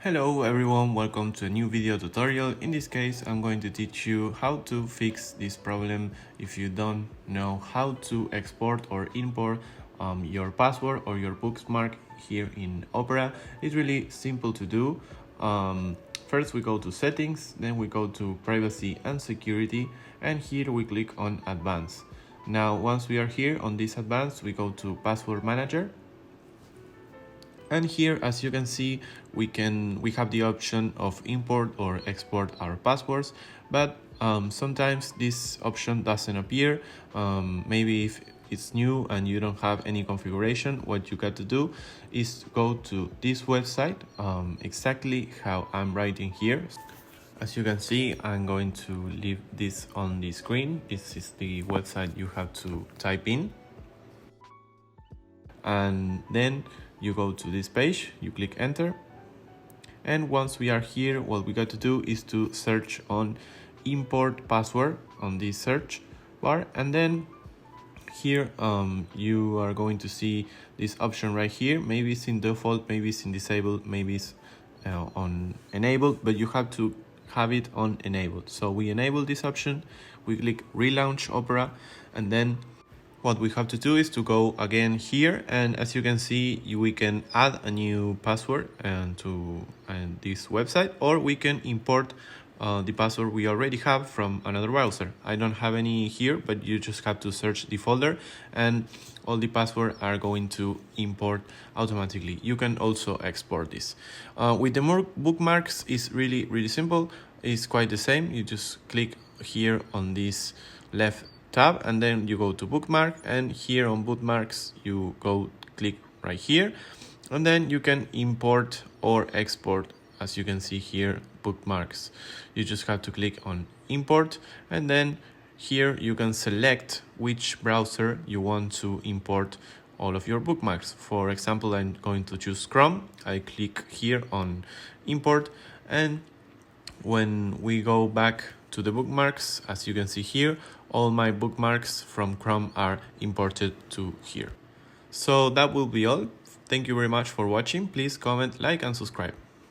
Hello everyone, welcome to a new video tutorial. In this case, I'm going to teach you how to fix this problem if you don't know how to export or import your password or your bookmark here in Opera. It's really simple to do. First we go to settings, then we go to privacy and security, and here we click on advanced. Now once we are here on this advanced, we go to password manager. And here, as you can see, we have the option of import or export our passwords, but sometimes this option doesn't appear. Maybe if it's new and you don't have any configuration, what you got to do is go to this website, exactly how I'm writing here. As you can see, I'm going to leave this on the screen. This is the website you have to type in. And then you go to this page, you click enter, and once we are here, what we got to do is to search on import password on this search bar, and then here you are going to see this option right here. Maybe it's in default, maybe it's in disabled, maybe it's on enabled, but you have to have it on enabled. So we enable this option, we click relaunch Opera, and then what we have to do is to go again here, and as you can see, we can add a new password to this website, or we can import the password we already have from another browser. I don't have any here, but you just have to search the folder and all the passwords are going to import automatically. You can also export this. With the more bookmarks, it's really simple. It's quite the same. You just click here on this left tab, and then you go to bookmark, and here on bookmarks you go click right here, and then you can import or export. As you can see here, bookmarks, you just have to click on import, and then here you can select which browser you want to import all of your bookmarks. For example, I'm going to choose Chrome. I click here on import, and when we go back to the bookmarks, as you can see here, all my bookmarks from Chrome are imported to here. So that will be all. Thank you very much for watching. Please comment, like, and subscribe.